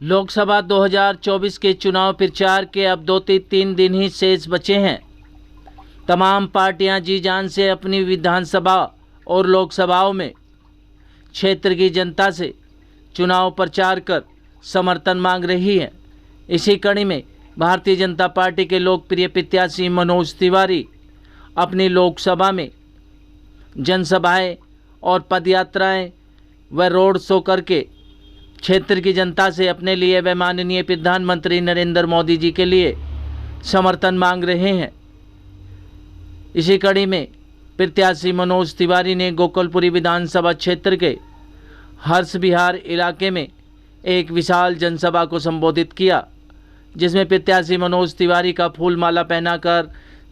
लोकसभा 2024 के चुनाव प्रचार के अब 2-3 दिन ही शेष बचे हैं। तमाम पार्टियां जी जान से अपनी विधानसभा और लोकसभाओं में क्षेत्र की जनता से चुनाव प्रचार कर समर्थन मांग रही है। इसी कड़ी में भारतीय जनता पार्टी के लोकप्रिय प्रत्याशी मनोज तिवारी अपनी लोकसभा में जनसभाएं और पदयात्राएं व रोड शो करके क्षेत्र की जनता से अपने लिए व माननीय प्रधानमंत्री नरेंद्र मोदी जी के लिए समर्थन मांग रहे हैं। इसी कड़ी में प्रत्याशी मनोज तिवारी ने गोकुलपुरी विधानसभा क्षेत्र के हर्ष विहार इलाके में एक विशाल जनसभा को संबोधित किया, जिसमें प्रत्याशी मनोज तिवारी का फूल माला पहनाकर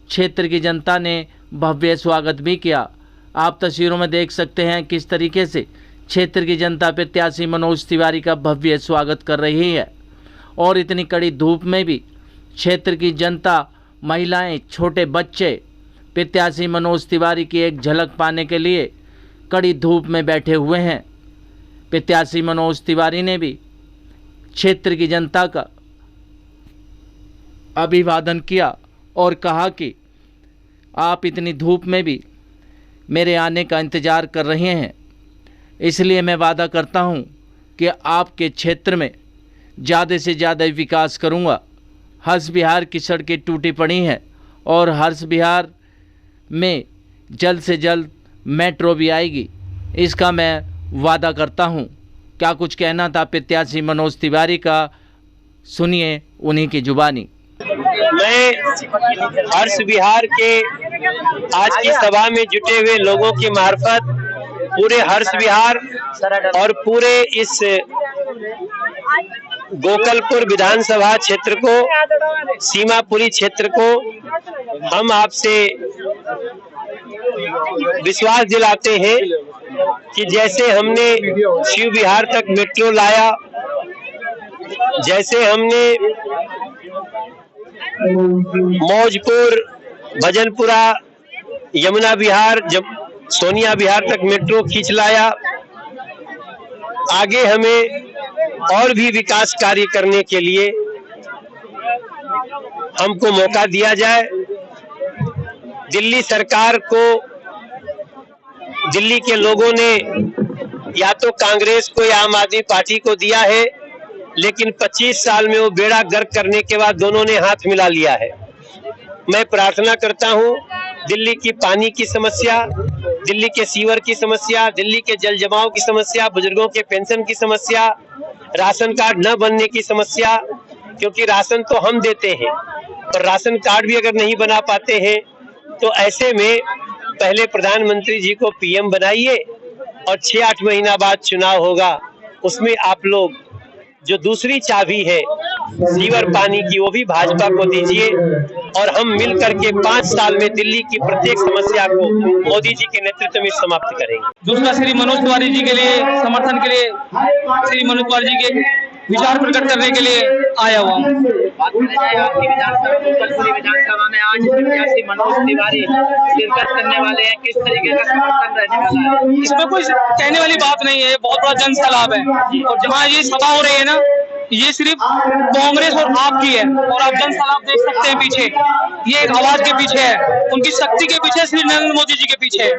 क्षेत्र की जनता ने भव्य स्वागत भी किया। आप तस्वीरों में देख सकते हैं किस तरीके से क्षेत्र की जनता प्रत्याशी मनोज तिवारी का भव्य स्वागत कर रही है। और इतनी कड़ी धूप में भी क्षेत्र की जनता, महिलाएं, छोटे बच्चे प्रत्याशी मनोज तिवारी की एक झलक पाने के लिए कड़ी धूप में बैठे हुए हैं। प्रत्याशी मनोज तिवारी ने भी क्षेत्र की जनता का अभिवादन किया और कहा कि आप इतनी धूप में भी मेरे आने का इंतज़ार कर रहे हैं, इसलिए मैं वादा करता हूं कि आपके क्षेत्र में ज़्यादा से ज़्यादा विकास करूंगा। हर्ष विहार की सड़कें टूटी पड़ी हैं और हर्ष विहार में जल्द से जल्द मेट्रो भी आएगी, इसका मैं वादा करता हूं। क्या कुछ कहना था प्रत्याशी मनोज तिवारी का, सुनिए उन्हीं की जुबानी। मैं हर्ष विहार के आज की सभा में जुटे हुए लोगों के मार्फत पूरे हर्ष विहार और पूरे इस गोकुलपुर विधानसभा क्षेत्र को, सीमापुरी क्षेत्र को हम आपसे विश्वास दिलाते हैं कि जैसे हमने शिव विहार तक मेट्रो लाया, जैसे हमने मौजपुर, भजनपुरा, यमुना विहार, सोनिया विहार तक मेट्रो खींच लाया, आगे हमें और भी विकास कार्य करने के लिए हमको मौका दिया जाए। दिल्ली सरकार को, दिल्ली के लोगों ने या तो कांग्रेस को या आम आदमी पार्टी को दिया है, लेकिन 25 साल में वो बेड़ा गर्क करने के बाद दोनों ने हाथ मिला लिया है। मैं प्रार्थना करता हूं, दिल्ली की पानी की समस्या, दिल्ली के सीवर की समस्या, दिल्ली के जल जमाव की समस्या, बुजुर्गों के पेंशन की समस्या, राशन कार्ड न बनने की समस्या, क्योंकि राशन तो हम देते हैं और राशन कार्ड भी अगर नहीं बना पाते हैं तो ऐसे में पहले प्रधानमंत्री जी को पीएम बनाइए और 6-8 महीना बाद चुनाव होगा, उसमें आप लोग जो दूसरी चाबी है सीवर पानी की वो भी भाजपा को दीजिए और हम मिल करके 5 साल में दिल्ली की प्रत्येक समस्या को मोदी जी के नेतृत्व में समाप्त करेंगे। दूसरा श्री मनोज तिवारी जी के लिए समर्थन के लिए, श्री मनोज तिवारी जी के विचार प्रकट करने के लिए आया हुआ हूँ। बात करें जाए आपकी विधानसभा में आज प्रत्याशी मनोज तिवारी शिरकत करने वाले हैं, किस तरीके का समर्थन रहने वाला है? इसमें कोई कहने वाली बात नहीं है, बहुत बड़ा जन सैलाब है। और जहाँ ये सभा हो रही है ना, ये सिर्फ कांग्रेस और आप की है, और आप जन सैलाब देख सकते हैं पीछे, ये एक आवाज के पीछे है, उनकी शक्ति के पीछे श्री नरेंद्र मोदी जी के पीछे है।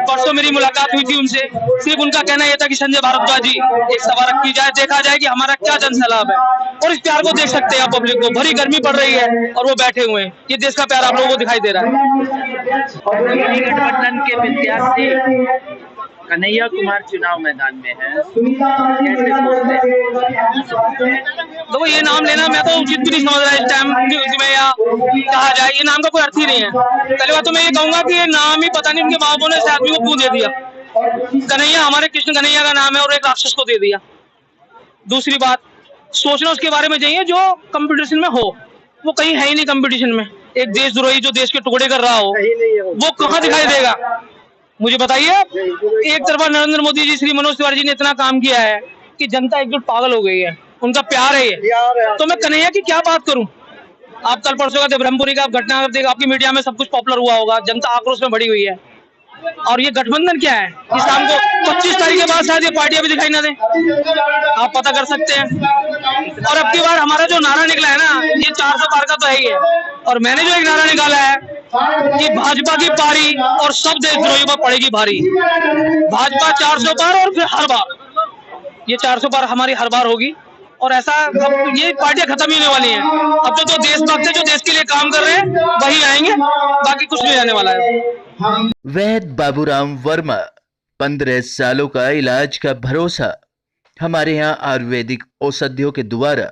परसों मेरी मुलाकात हुई थी उनसे, सिर्फ उनका कहना यह था कि संजय भारद्वाज जी एक सभा रखी जाए, देखा जाए कि हमारा क्या जन सैलाब है। और इस प्यार को देख सकते हैं आप पब्लिक को, भरी गर्मी पड़ रही है और वो बैठे हुए हैं, ये देश का प्यार आप लोगों को दिखाई दे रहा है। गठबंधन के प्रत्याशी कन्हैया कुमार चुनाव मैदान में है, कैसे सोचते हैं? देखो, ये नाम लेना मैं तो उचित भी नहीं समझ रहा इस टाइम न्यूज में, या कहा जाए ये नाम का कोई अर्थ ही नहीं है। पहली बात तो मैं ये कहूंगा कि ये नाम ही पता नहीं उनके माँ बापों ने इस आदमी को क्यों दे दिया। कन्हैया हमारे कृष्ण कन्हैया का नाम है और एक राक्षस को दे दिया। दूसरी बात, सोचना उसके बारे में चाहिए जो कंपटीशन में हो, वो कहीं है ही नहीं कंपटीशन में। एक देशद्रोही जो देश के टुकड़े कर रहा हो वो कहाँ दिखाई देगा, मुझे बताइए। एक तरफा नरेंद्र मोदी जी, श्री मनोज तिवारी जी ने इतना काम किया है कि जनता एकजुट पागल हो गई है, उनका प्यार है ये। तो मैं कन्हैया की क्या बात करूं। आप कल परसों का ब्रह्मपुरी का घटना देख, आपकी मीडिया में सब कुछ पॉपुलर हुआ होगा, जनता आक्रोश में भरी हुई है। और ये गठबंधन क्या है, इस शाम को 25 तारीख के बाद शायद ये पार्टियां भी दिखाई ना दें, आप पता कर सकते हैं। और अब की बार हमारा जो नारा निकला है ना, ये 400 पार का तो है ही है, और मैंने जो एक नारा निकाला है कि भाजपा की पारी और सब देशद्रोहियों पर पड़ेगी भारी। भाजपा 400 पार और फिर हर बार ये 400 पार हमारी हर बार होगी, और ऐसा अब ये पार्टियां खत्म ही होने वाली हैं। अब तो जो देशभक्त है, जो देश के लिए काम कर रहे हैं, वही आएंगे, बाकी कुछ नहीं आने वाला है। वैद्य बाबूराम वर्मा, 15 सालों का इलाज का भरोसा। हमारे यहाँ आयुर्वेदिक औषधियों के द्वारा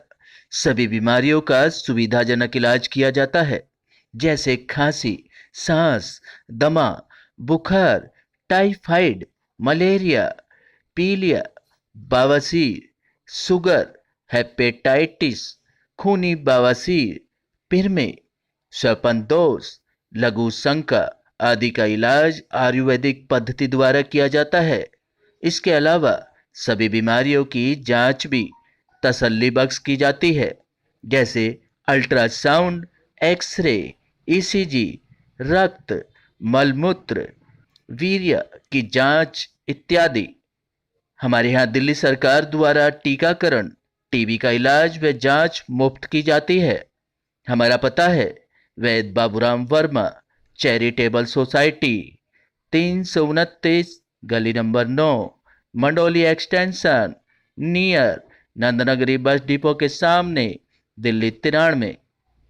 सभी बीमारियों का सुविधाजनक इलाज किया जाता है, जैसे खांसी, सांस, दमा, बुखार, टाइफाइड, मलेरिया, पीलिया, बवासीर, शुगर, हेपेटाइटिस, खूनी बवासीर, पिरमे, श्वपनदोष, लघु शंका आदि का इलाज आयुर्वेदिक पद्धति द्वारा किया जाता है। इसके अलावा सभी बीमारियों की जांच भी तसल्ली बख्श की जाती है, जैसे अल्ट्रासाउंड, एक्सरे, ईसीजी, रक्त, मलमूत्र, वीर्य की जांच इत्यादि। हमारे यहाँ दिल्ली सरकार द्वारा टीकाकरण, टीबी का इलाज व जांच मुफ्त की जाती है। हमारा पता है वैद्य बाबूराम वर्मा, चैरिटेबल सोसाइटी, 329 गली number 9, Mandoli extension, near Nand Nagri bus depot के सामने, दिल्ली 93।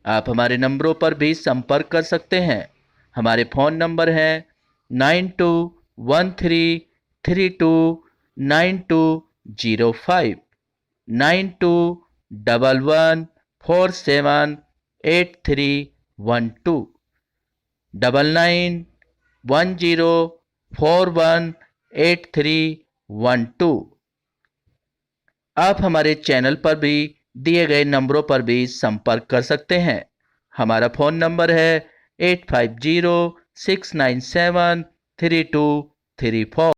आप हमारे नंबरों पर भी संपर्क कर सकते हैं। हमारे फ़ोन नंबर हैं 9213329205, 9211478312, 9910418312। आप हमारे चैनल पर भी दिए गए नंबरों पर भी संपर्क कर सकते हैं। हमारा फ़ोन नंबर है 8506973234।